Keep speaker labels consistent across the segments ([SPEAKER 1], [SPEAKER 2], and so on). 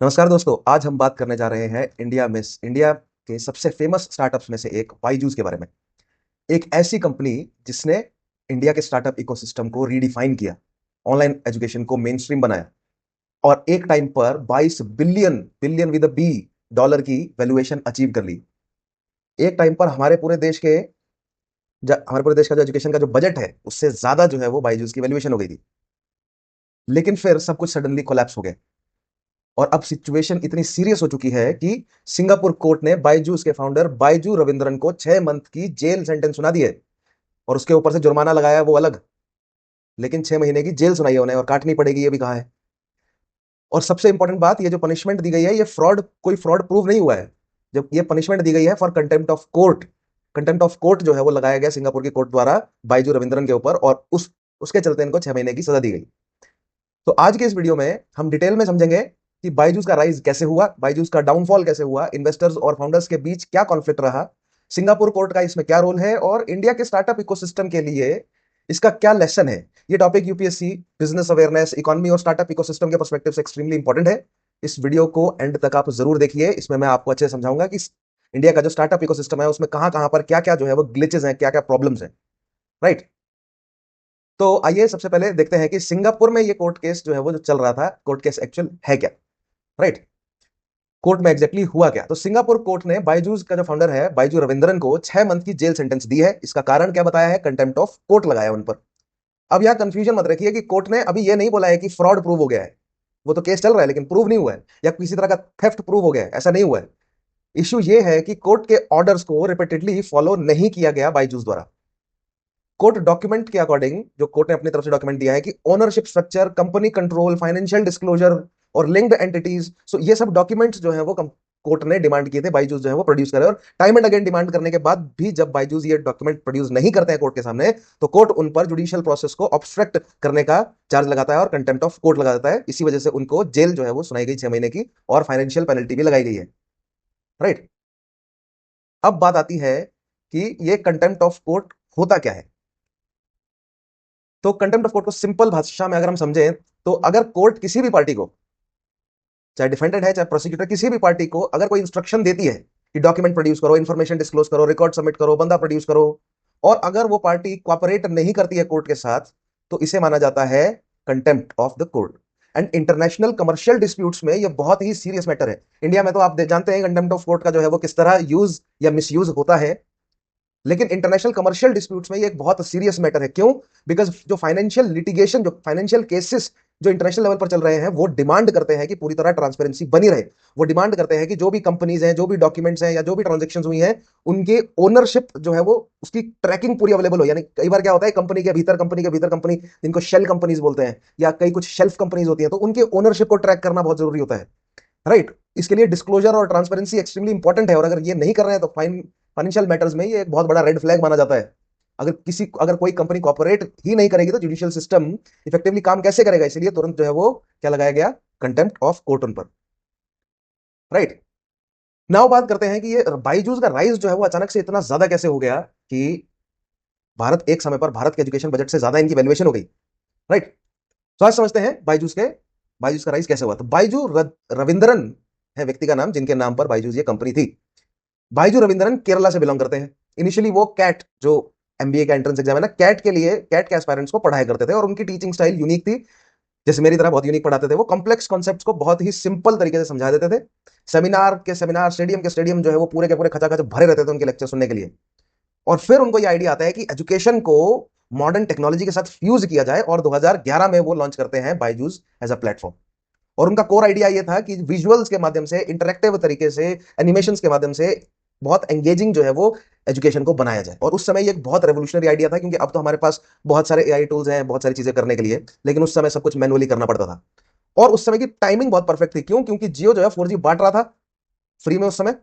[SPEAKER 1] नमस्कार दोस्तों, आज हम बात करने जा रहे हैं इंडिया के सबसे फेमस स्टार्टअप्स में से एक बायजूस के बारे में। एक ऐसी कंपनी जिसने इंडिया के स्टार्टअप इकोसिस्टम को रीडिफाइन किया, ऑनलाइन एजुकेशन को मेन स्ट्रीम बनाया और एक टाइम पर 22 billion billion with B dollar की वैल्यूएशन अचीव कर ली। एक टाइम पर हमारे पूरे देश का जो एजुकेशन का जो बजट है उससे ज्यादा जो है वो बायजूस की वैल्यूएशन हो गई थी। लेकिन फिर सब कुछ सडनली कोलैप्स हो गया और अब सिचुएशन इतनी सीरियस हो चुकी है कि सिंगापुर कोर्ट ने बायजूस के फाउंडर बायजू रविंद्रन को 6 मंथ की जेल सेंटेंस सुना दी है और उसके ऊपर से जुर्माना लगाया वो अलग। लेकिन 6 महीने की जेल सुनाई है उन्हें और काटनी पड़ेगी, ये भी कहा है। और सबसे इंपॉर्टेंट बात, ये जो पनिशमेंट दी गई है ये कोई फ्रॉड प्रूव नहीं हुआ है। जब ये पनिशमेंट दी गई है फॉर कंटेम्प्ट ऑफ कोर्ट जो है वो लगाया गया सिंगापुर की कोर्ट द्वारा बायजू रविंद्रन के ऊपर और उसके चलते इनको 6 महीने की सजा दी गई। तो आज के इस वीडियो में हम डिटेल में समझेंगे कि बायजूस का राइज कैसे हुआ, बायजूस का डाउनफॉल कैसे हुआ, इन्वेस्टर्स और फाउंडर्स के बीच क्या कॉन्फ्लिक्ट रहा, सिंगापुर कोर्ट का इसमें क्या रोल है और इंडिया के स्टार्टअप इकोसिस्टम के लिए इसका क्या लेसन है। ये topic UPSC, business awareness, economy और स्टार्टअप इकोसिस्टम के पर्सपेक्टिव से एक्सट्रीमली इंपॉर्टेंट है। इस वीडियो को एंड तक आप जरूर देखिए, इसमें मैं आपको अच्छे से समझाऊंगा कि इंडिया का जो स्टार्टअप इकोसिस्टम है उसमें कहां कहां पर क्या क्या जो है वो ग्लिचेस हैं, क्या क्या प्रॉब्लम्स हैं। राइट। तो आइए सबसे पहले देखते हैं कि सिंगापुर में ये कोर्ट केस जो है वो जो चल रहा था, कोर्ट केस एक्चुअल है क्या। राइट। कोर्ट में एग्जैक्टली हुआ क्या। तो सिंगापुर कोर्ट ने बायजूस का जो फाउंडर है बायजू रविंद्रन को 6 मंथ की जेल सेंटेंस दी है। इसका कारण क्या बताया है? कंटेम्प्ट ऑफ कोर्ट लगाया उन पर। अब यहां कंफ्यूजन मत रखिए कि कोर्ट ने अभी ये नहीं बोला है कि फ्रॉड प्रूव हो गया है। वो तो केस चल रहा है लेकिन प्रूव नहीं हुआ है, या किसी तरह का थेफ्ट प्रूव हो गया है, ऐसा नहीं हुआ है। इश्यू ये है कि कोर्ट के ऑर्डर्स को रिपीटेडली फॉलो नहीं किया गया बायजूस द्वारा। कोर्ट डॉक्यूमेंट के अकॉर्डिंग, जो कोर्ट ने अपनी तरफ से डॉक्यूमेंट दिया है कि ownership structure, company control, financial disclosure और लिंक्ड एंटिटीज, सो ये सब डॉक्यूमेंट्स जो है वो कोर्ट ने डिमांड किए थे बायजूस जो है वो प्रोड्यूस करे। और टाइम एंड अगेन डिमांड करने के बाद भी जब बायजूस ये डॉक्यूमेंट प्रोड्यूस नहीं करते हैं कोर्ट के सामने, तो कोर्ट उन पर जुडिशियल प्रोसेस को ऑब्स्ट्रक्ट करने का चार्ज लगाता है और कंटेम्प्ट ऑफ कोर्ट लगा देता है। इसी वजह से उनको जेल जो है वो सुनाई गई 6 महीने की और फाइनेंशियल पेनल्टी भी लगाई गई है। राइट। अब बात आती है कि ये कंटेम्प्ट ऑफ कोर्ट होता क्या है। तो कंटेम्प्ट ऑफ कोर्ट को सिंपल भाषा में अगर हम समझें, तो अगर कोर्ट किसी भी पार्टी को, चाहे डिफेंडेंट है चाहे प्रोसिक्यूटर, किसी भी पार्टी को अगर कोई इंस्ट्रक्शन देती है कि डॉक्यूमेंट प्रोड्यूस करो, इंफॉर्मेशन डिस्क्लोज करो, रिकॉर्ड सबमिट करो, बंदा प्रोड्यूस करो, और अगर वो पार्टी कोऑपरेट नहीं करती है कोर्ट के साथ, तो इसे माना जाता है contempt of the court. And international commercial disputes में ये बहुत ही सीरियस मैटर है। इंडिया में तो आप जानते हैं कंटेम्प्ट ऑफ कोर्ट का जो है वो किस तरह यूज या मिसयूज होता है, लेकिन इंटरनेशनल कमर्शियल डिस्प्यूट्स में ये एक बहुत सीरियस मैटर है। क्यों? बिकॉज जो फाइनेंशियल लिटिगेशन, जो फाइनेंशियल केसेस जो इंटरनेशनल लेवल पर चल रहे हैं, वो डिमांड करते हैं कि पूरी तरह ट्रांसपेरेंसी बनी रहे। वो डिमांड करते हैं कि जो भी कंपनीज हैं, जो भी डॉक्यूमेंट्स हैं या जो भी ट्रांजेक्शन हुई हैं, उनके ओनरशिप जो है वो उसकी ट्रैकिंग पूरी अवेलेबल हो। यानी कई बार क्या होता है, कंपनी जिनको शेल कंपनीज बोलते हैं या कई कुछ शेल्फ कंपनीज होती हैं, तो उनके ओनरशिप को ट्रैक करना बहुत जरूरी होता है। राइट। इसके लिए डिस्क्लोजर और ट्रांसपेरेंसी एक्सट्रीमली इंपॉर्टेंट है, और अगर ये नहीं कर रहे हैं तो फाइनेंशियल मैटर्स में ये एक बहुत बड़ा रेड फ्लैग माना जाता है। अगर कोई कंपनी कॉपरेट ही नहीं करेगी तो जुडिशियल सिस्टम इफेक्टिवली काम कैसे करेगा। इसलिए तुरंत जो है वो क्या लगाया गया? कंटेम्प्ट ऑफ कोर्ट उन पर। राइट। नाउ बात करते हैं कि ये बायजूस का राइज जो है वो अचानक से इतना ज्यादा कैसे हो गया कि एक समय पर भारत के एजुकेशन बजट से ज्यादा इनकी वैल्यूएशन हो गई। राइट। तो आज समझते हैं बायजूस का राइज कैसे हुआ। तो रविंद्रन है व्यक्ति का नाम, जिनके नाम पर बायजूस ये कंपनी थी। बायजू रविंद्रन केरला से बिलोंग करते हैं। इनिशियली वो कैट, जो एमबीए का एंट्रेंस एग्जाम है ना, कैट के एस्पायरेंट्स को पढ़ाया करते थे और उनकी टीचिंग स्टाइल यूनिक थी। जैसे मेरी तरह बहुत यूनिक पढ़ाते थे। वो कॉम्प्लेक्स कॉन्सेप्ट्स को बहुत ही सिंपल तरीके से समझा देते थे। सेमिनार, स्टेडियम जो है वो पूरे के पूरे खचाखच भरे रहते थे उनके लेक्चर सुनने के लिए। और फिर उनको ये आइडिया आता है कि एजुकेशन को मॉडर्न टेक्नोलॉजी के साथ फ्यूज किया जाए, और 2011 में वो लॉन्च करते हैं बायजूस एज अ प्लेटफॉर्म। और उनका कोर आइडिया ये था कि विजुअल्स के माध्यम से, इंटरेक्टिव तरीके से, एनिमेशंस के माध्यम से बहुत एंगेजिंग जो है वो एजुकेशन को बनाया जाए। और उस समय ये एक बहुत रेवोल्यूशनरी आइडिया था, क्योंकि अब तो हमारे पास बहुत सारे एआई टूल्स हैं, बहुत सारी चीजें करने के लिए, लेकिन उस समय सब कुछ मैनुअली करना पड़ता था। और उस समय की टाइमिंग बहुत परफेक्ट थी। क्यों? क्योंकि जियो जो है 4G बांट रहा था फ्री में उस समय,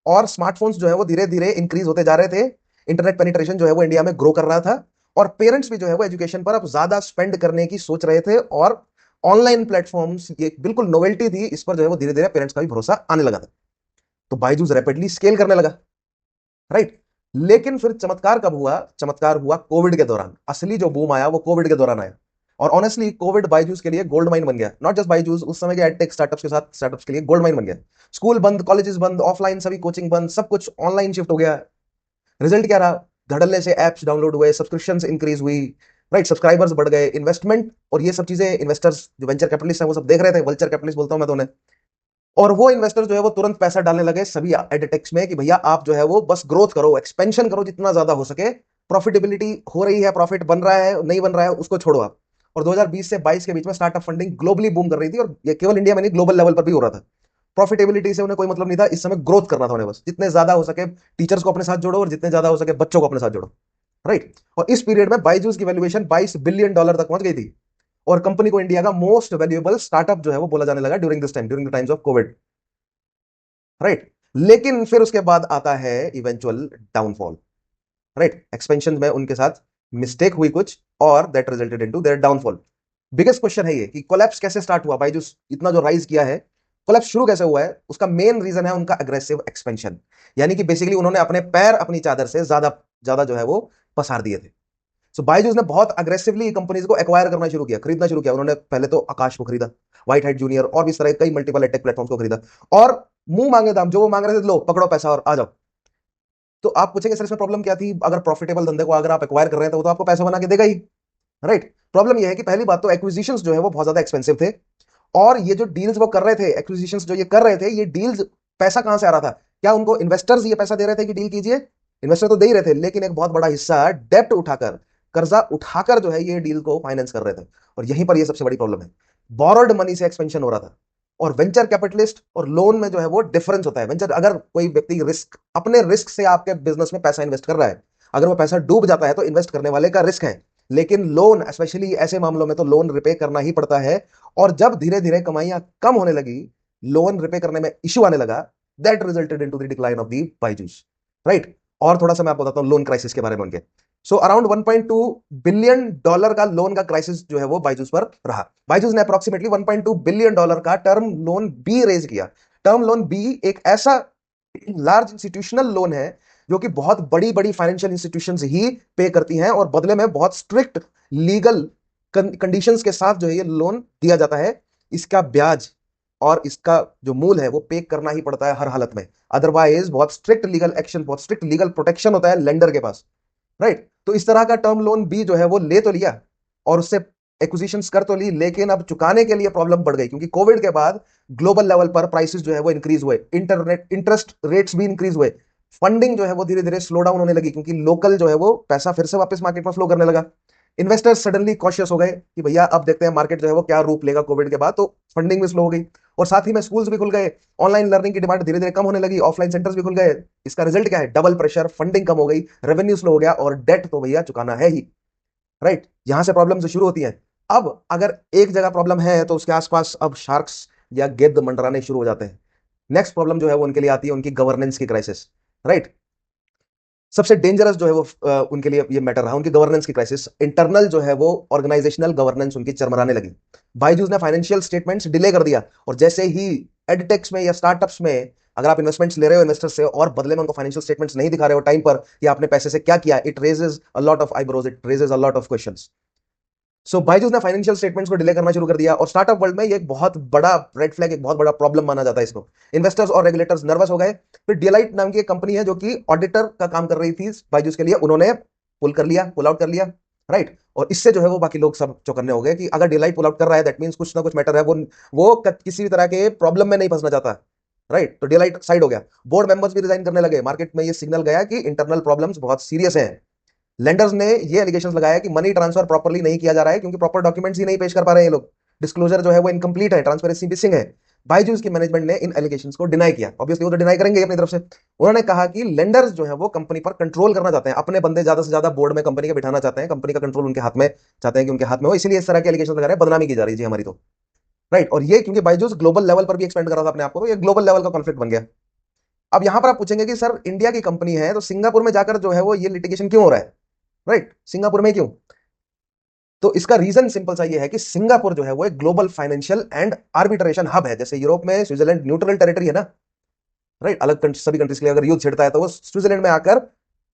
[SPEAKER 1] और स्मार्टफोन्स जो है वो धीरे धीरे इंक्रीज होते जा रहे थे। इंटरनेट पेनिट्रेशन जो है वो इंडिया में ग्रो कर रहा था, और पेरेंट्स भी जो है वो एजुकेशन पर अब ज्यादा स्पेंड करने की सोच रहे थे। और ऑनलाइन प्लेटफॉर्म्स ये बिल्कुल नोवेल्टी थी, इस पर जो है वो धीरे धीरे पेरेंट्स का भी भरोसा आने लगा था। तो बायजूस रैपिडली स्केल करने लगा। राइट। लेकिन फिर चमत्कार कब हुआ? चमत्कार हुआ कोविड के दौरान। असली जो बूम आया वो कोविड के दौरान आया। और ऑनेस्टली कोविड बायजूस के लिए गोल्ड माइन बन गया, नॉट जस्ट बायजूस, उस समय के एडटेक स्टार्टअप्स के साथ स्टार्टअप्स के लिए गोल्ड माइन बन गया। स्कूल बंद, कॉलेजेस बंद, ऑफलाइन सभी कोचिंग बंद, सब कुछ ऑनलाइन शिफ्ट हो गया। रिजल्ट क्या रहा? धड़ल्ले से एप्स डाउनलोड हुए, सब्सक्रिप्शंस इंक्रीज हुई, राइट, सब्सक्राइबर्स बढ़ गए, इन्वेस्टमेंट और ये सब चीजें इन्वेस्टर्स जो वेंचर कैपिटलिस्ट हैं वो सब देख रहे थे, वल्चर कैपिटलिस्ट बोलता हूं मैं तो उन्हें। और वो इन्वेस्टर जो है वो तुरंत पैसा डालने लगे सभी एडटेक्स में कि भैया आप जो है वो बस ग्रोथ करो, एक्सपेंशन करो जितना ज्यादा हो सके, प्रॉफिटेबिलिटी हो रही है, प्रॉफिट बन रहा है नहीं बन रहा है उसको छोड़ो आप। और 2020 से 22 के बीच में स्टार्टअप फंडिंग ग्लोबली बूम कर रही थी, और ये केवल इंडिया में नहीं ग्लोबल लेवल पर भी हो रहा था। प्रॉफिटेबिलिटी से उन्हें कोई मतलब नहीं था, इस समय ग्रोथ करना था उन्हें, बस जितने ज्यादा हो सके टीचर्स को अपने साथ जोड़ो और जितने ज्यादा हो सके बच्चों को अपने साथ जोड़ो, राइट। और इस पीरियड में बायजूस की वैल्यूएशन $22 बिलियन तक पहुंच गई थी, और कंपनी को इंडिया का मोस्ट वैल्यूएबल स्टार्टअप जो है वो बोला जाने लगा during this time, during the times of Covid, right. लेकिन फिर उसके बाद आता है इवेंचुअल डाउनफॉल, राइट। एक्सपेंशन में उनके साथ मिस्टेक हुई कुछ, और that resulted into their downfall. Biggest question है ये कि कोलैप्स कैसे स्टार्ट हुआ, बायजूस इतना जो राइज किया है, कोलैप्स शुरू कैसे हुआ है? उसका मेन रीजन है उनका अग्रेसिव एक्सपेंशन, यानी कि बेसिकली उन्होंने अपने पैर अपनी चादर से ज्यादा ज्यादा जो है वो पसार दिए थे। सो बायजूस ने बहुत अग्रेसिवली कंपनीज को एक्वायर करना शुरू किया, खरीदना शुरू किया। उन्होंने पहले तो आकाश को खरीदा, व्हाइट हाइट जूनियर और भी इस तरह कई मल्टीपल टेक प्लेटफॉर्म्स को खरीदा, और मुंह मांगे दाम जो वो मांग रहे थे, लो पकड़ो पैसा और आ जाओ। तो आप पूछेंगे सर इसमें प्रॉब्लम क्या थी? अगर प्रॉफिटेबल धंधे को अगर आप एक्वायर कर रहे हैं तो वो तो आपको पैसा बना के देगा ही, राइट। प्रॉब्लम यह है कि पहली बात तो एक्विजिशंस जो है वो बहुत ज्यादा एक्सपेंसिव थे, और ये जो डील्स वो कर रहे थे, एक्विजिशंस जो ये कर रहे थे, ये डील्स पैसा कहां से आ रहा था? क्या उनको इन्वेस्टर्स ये पैसा दे रहे थे कि डील कीजिए? इन्वेस्टर तो दे ही रहे थे, लेकिन एक बहुत बड़ा हिस्सा डेब्ट उठाकर, कर्जा उठाकर जो है ये डील को फाइनेंस कर रहे थे। और यहीं पर ये सबसे बड़ी प्रॉब्लम है, बोरोड मनी से एक्सपेंशन हो रहा था। और वेंचर कैपिटलिस्ट और लोन में जो है वो डिफरेंस होता है। वेंचर, अगर कोई व्यक्ति रिस्क, अपने रिस्क से आपके बिजनेस में पैसा इन्वेस्ट कर रहा है, अगर वो पैसा डूब जाता है तो इन्वेस्ट करने वाले का रिस्क है, लेकिन लोन, स्पेशली ऐसे मामलों में तो लोन रिपे करना ही पड़ता है। और जब धीरे धीरे कमाइयां कम होने लगी, लोन रिपे करने में इश्यू आने लगा, that resulted into the decline of the Byju's, right. और थोड़ा सा मैं आपको बताता हूं लोन क्राइसिस के बारे में उनके। सो अराउंड $1.2 बिलियन का लोन का क्राइसिस जो है वो बायजूस पर रहा। बायजूस ने अप्रोक्सीमेटली $1.2 बिलियन का टर्म लोन बी रेज किया। टर्म लोन बी एक ऐसा लार्ज इंस्टीट्यूशनल लोन है जो कि बहुत बड़ी बड़ी फाइनेंशियल इंस्टीट्यूशंस ही पे करती हैं, और बदले में बहुत स्ट्रिक्ट लीगल कंडीशंस के साथ जो है ये लोन दिया जाता है। इसका ब्याज और इसका जो मूल है वो पे करना ही पड़ता है हर हालत में, अदरवाइज बहुत स्ट्रिक्ट लीगल एक्शन, बहुत स्ट्रिक्ट लीगल प्रोटेक्शन होता है लेंडर के पास, राइट। तो इस तरह का टर्म लोन बी जो है वो ले तो लिया और उससे एक्विजिशंस कर तो ली, लेकिन अब चुकाने के लिए प्रॉब्लम बढ़ गई, क्योंकि कोविड के बाद ग्लोबल लेवल पर प्राइसेस जो है वो इंक्रीज हुए, इंटरनेट इंटरेस्ट रेट्स भी इंक्रीज हुए, फंडिंग जो है वो धीरे धीरे स्लो डाउन होने लगी, क्योंकि लोकल जो है वो पैसा फिर से वापस मार्केट में फ्लो करने लगा। इन्वेस्टर्स सडनली कॉशियस हो गए कि भैया अब देखते हैं मार्केट जो है वो क्या रूप लेगा कोविड के बाद, तो फंडिंग भी स्लो हो गई। और साथ ही में स्कूल्स भी खुल गए, ऑनलाइन लर्निंग की डिमांड धीरे धीरे कम होने लगी, ऑफलाइन सेंटर्स भी खुल गए। इसका रिजल्ट क्या है? डबल प्रेशर, फंडिंग कम हो गई, रेवेन्यू स्लो हो गया, और डेट तो भैया चुकाना है ही, राइट। यहां से प्रॉब्लम शुरू होती है। अब अगर एक जगह प्रॉब्लम है तो उसके आसपास अब शार्क्स या गिद्ध मंडराने शुरू हो जाते हैं। नेक्स्ट प्रॉब्लम जो है वो उनके लिए आती है उनकी गवर्नेंस की क्राइसिस, राइट। सबसे डेंजरस जो है वो उनके लिए ये मैटर रहा, उनकी गवर्नेंस की क्राइसिस। इंटरनल जो है वो ऑर्गेनाइजेशनल गवर्नेंस उनकी चरमराने लगी। बायजूस ने फाइनेंशियल स्टेटमेंट्स डिले कर दिया, और जैसे ही एडटेक्स में या स्टार्टअप्स में अगर आप इन्वेस्टमेंट्स ले रहे हो इन्वेस्टर से और बदले में उनको फाइनेंशियल स्टेटमेंट्स नहीं दिखा रहे हो टाइम पर कि आपने पैसे से क्या किया, it raises a lot of eyebrows, it raises a lot of questions. So Byju's ने फाइनेंशियल स्टेटमेंट्स को डिले करना शुरू कर दिया, और स्टार्टअप वर्ल्ड में ये एक बहुत बड़ा रेड फ्लैग, एक बहुत बड़ा प्रॉब्लम माना जाता है इसको। इन्वेस्टर्स और रेगुलेटर्स नर्वस हो गए। फिर डिलाइट नाम की एक कंपनी है जो कि ऑडिटर का काम कर रही थी बायजूस के लिए, उन्होंने पुल आउट कर लिया, राइट। और इससे जो है वो बाकी लोग सब चौकन्ने हो गए कि अगर डिलाइट पुल आउट कर रहा है दैट मींस कुछ ना कुछ मैटर है, वो किसी भी तरह के प्रॉब्लम में नहीं फंसना चाहता, राइट। तो डिलाइट साइड हो गया, बोर्ड मेंबर्स भी रिजाइन करने लगे, मार्केट में ये सिग्नल गया कि इंटरनल प्रॉब्लम्स बहुत सीरियस हैं। लेंडर्स ने ये एलिगेशंस लगाया कि मनी ट्रांसफर प्रॉपर्ली नहीं किया जा रहा है, क्योंकि प्रॉपर डॉक्यूमेंट्स ही नहीं पेश कर पा रहे हैं ये लोग, डिस्क्लोजर जो है वो इनकम्प्लीट है, ट्रांसपेरेंसी मिसिंग है। बायजूस की मैनेजमेंट ने इन एलिगेशंस को डिनाई किया, ऑब्वियसली वो तो डिनाई करेंगे अपनी तरफ से। उन्होंने कहा कि लेंडर्स जो है वो कंपनी पर कंट्रोल करना चाहते हैं, अपने बंदे ज्यादा से ज्यादा बोर्ड में कंपनी के बिठाना चाहते हैं, कंपनी का कंट्रोल उनके हाथ में चाहते हैं कि उनके हाथ में हो, इसलिए इस तरह के एलिगेशन लगा रहे हैं, बदनामी की जा रही है जी हमारी तो, राइट। और ये क्योंकि बायजूस ग्लोबल लेवल पर भी एक्सपेंड कर रहा था अपने आप को, तो ये ग्लोबल लेवल का कॉन्फ्लिक्ट बन गया। अब यहां पर आप पूछेंगे कि सर इंडिया की कंपनी है तो सिंगापुर में जाकर जो है वो ये लिटिगेशन क्यों हो रहा है, राइट, सिंगापुर में क्यों? तो इसका रीजन सिंपल सा ये है कि सिंगापुर जो है वो एक global financial and arbitration hub है। जैसे यूरोप में स्विट्जरलैंड न्यूट्रल टेरिटरी है ना, राइट, अलग सभी कंट्रीज के लिए अगर युद्ध छिड़ता है तो वो स्विट्जरलैंड में आकर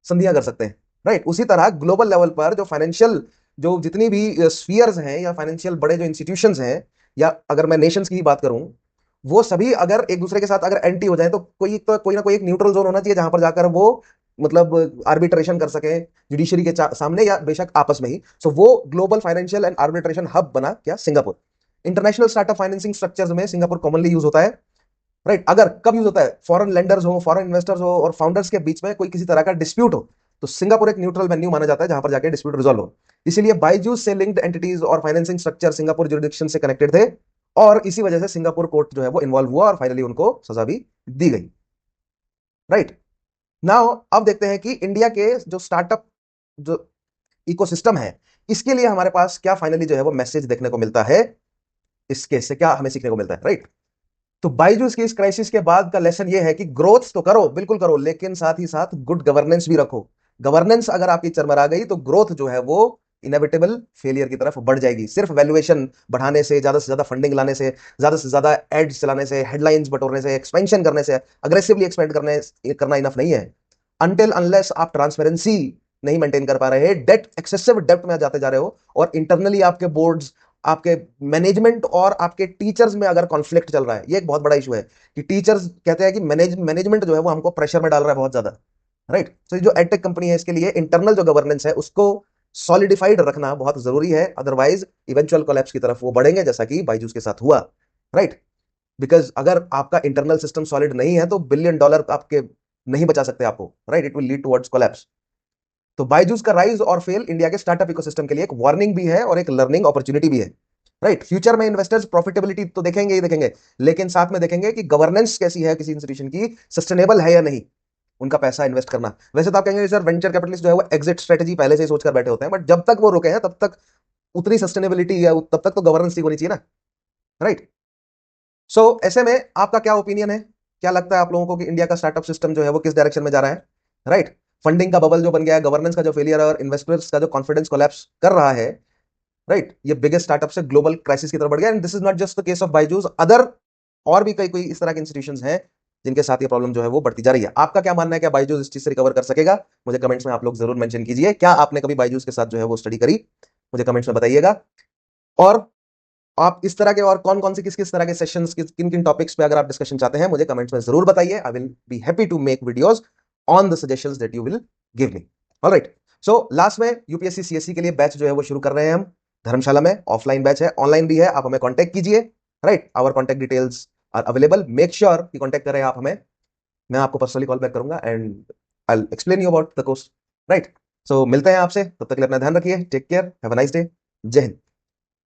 [SPEAKER 1] संधियां कर सकते हैं, राइट। उसी तरह ग्लोबल लेवल पर जो फाइनेंशियल जो जितनी भी स्फीयर्स हैं या फाइनेंशियल बड़े जो इंस्टीट्यूशंस हैं, या अगर मैं नेशंस की ही बात करूं, वो सभी अगर एक दूसरे के साथ अगर एंटी हो जाए तो कोई ना कोई एक न्यूट्रल जोन होना चाहिए जहां पर जाकर वो मतलब आर्बिट्रेशन कर सके जुडिशरी के सामने, या बेशक आपस में ही। सो वो global financial and arbitration hub बना क्या, Singapore. International startup financing structures में सिंगापुर कॉमनली यूज होता है, राइट। अगर कब यूज होता है, फॉरेन लेंडर्स हो, फॉरेन इन्वेस्टर्स हो और फाउंडर्स के बीच में कोई किसी तरह का डिस्प्यूट हो, तो सिंगापुर एक न्यूट्रल वेन्यू माना जाता है जहां पर जाके डिस्प्यूट रिजॉल्व हो। इसीलिए बाइजूस से लिंक्ड एंटिटीज और फाइनेंसिंग स्ट्रक्चर सिंगापुर जुरिडिक्शन से कनेक्टेड थे, और इसी वजह से सिंगापुर कोर्ट जो है वो इन्वॉल्व हुआ और फाइनली उनको सजा भी दी गई, राइट। नाउ अब देखते हैं कि इंडिया के जो स्टार्टअप जो इकोसिस्टम है, इसके लिए हमारे पास क्या फाइनली जो है वो मैसेज देखने को मिलता है, इस केस से क्या हमें सीखने को मिलता है, राइट। तो बाइजूस की इस क्राइसिस के बाद का लेसन ये है कि ग्रोथ तो करो, बिल्कुल करो, लेकिन साथ ही साथ गुड गवर्नेंस भी रखो। गवर्नेंस अगर आपकी चरमरा गई तो ग्रोथ जो है वो इनेविटेबल फेलियर की तरफ बढ़ जाएगी। सिर्फ वैल्यूएशन बढ़ाने से ज्यादा फंडिंग लाने से ज्यादा एड्स चलाने से, हेडलाइंस बटोरने से, एक्सपेंशन करने से, अग्रेसिवली एक्सपेंड करना इनफ नहीं है। अनटिल अनलेस आप ट्रांसपेरेंसी नहीं मेंटेन कर पा रहे, डेट एक्सेसिव डेप्ट में जाते जा रहे हो, और इंटरनली आपके बोर्ड्स, आपके मैनेजमेंट और आपके टीचर्स में अगर कॉन्फ्लिक्ट चल रहा है, ये एक बहुत बड़ा इशू है कि टीचर्स कहते हैं कि मैनेजमेंट जो है वो हमको प्रेशर में डाल रहा है बहुत ज्यादा, राइट। तो जो एडटेक कंपनी है, इसके लिए इंटरनल जो गवर्नेंस है उसको सॉलिडिफाइड रखना बहुत जरूरी है, अदरवाइज इवेंचुअल कोलैप्स की तरफ वो बढ़ेंगे, जैसा कि बाइजूस के साथ हुआ, राइट। बिकॉज अगर आपका इंटरनल सिस्टम सॉलिड नहीं है तो बिलियन डॉलर आपके नहीं बचा सकते आपको, right. It will lead towards collapse. तो बायजूस का राइज और फेल इंडिया के स्टार्टअप इकोसिस्टम के लिए एक वार्निंग भी है और एक लर्निंग अपॉर्चुनिटी भी है, राइट। फ्यूचर में इन्वेस्टर्स प्रॉफिटेबिलिटी तो देखेंगे ही देखेंगे, लेकिन साथ में देखेंगे कि गवर्नेंस कैसी है किसी इंस्टीट्यूशन की, सस्टेनेबल है या नहीं उनका पैसा इन्वेस्ट करना। वैसे तो आप कहेंगे सर वेंचर कैपिटलिस्ट जो है वो एग्जिट स्ट्रेटजी पहले से ही सोचकर बैठे होते हैं, बट जब तक वो रुके हैं तब तक उतनी सस्टेनेबिलिटी है, तब तक तो गवर्नेंस ठीक होनी चाहिए ना, राइट। सो ऐसे में आपका क्या ओपिनियन है, क्या लगता है आप लोगों को कि इंडिया का स्टार्टअप सिस्टम जो है वो किस डायरेक्शन में जा रहा है, राइट। फंडिंग का बबल जो बन गया है, गवर्नेंस का जो फेलियर है और इन्वेस्टर्स का जो कॉन्फिडेंस कोलैप्स कर रहा है, राइट, ये बिगेस्ट स्टार्टअप से ग्लोबल क्राइसिस की तरफ बढ़ गया। And this is not just the case of Byju's, other और भी कई कोई इस तरह के इंस्टीट्यूशंस हैं जिनके साथ ये प्रॉब्लम जो है वो बढ़ती जा रही है। आपका क्या मानना है, क्या बायजूस इस चीज से रिकवर कर सकेगा? मुझे कमेंट्स में आप लोग जरूर मेंशन कीजिए। क्या आपने कभी बायजूस के साथ जो है वो स्टडी करी, मुझे कमेंट्स में बताइएगा। और आप इस तरह के और कौन कौन से किस किस तरह के सेशंस, किन किन टॉपिक्स पे अगर आप डिस्कशन चाहते हैं, मुझे कमेंट्स में जरूर बताइए। I will be happy to make videos on the suggestions that you will give me. Alright, so last में यूपीएससी सीएससी के लिए बैच जो है वो शुरू कर रहे हैं हम धर्मशाला में। ऑफलाइन बैच है, ऑनलाइन भी है, आप हमें कॉन्टेक्ट कीजिए, right. Our contact details are available, make sure कि कॉन्टेक्ट करें आप हमें। मैं आपको पर्सनली कॉल बैक करूंगा and I will explain you about the course, right. So मिलते हैं आपसे, तब तक के लिए अपना ध्यान रखिए, take care, have a nice day, जय हिंद।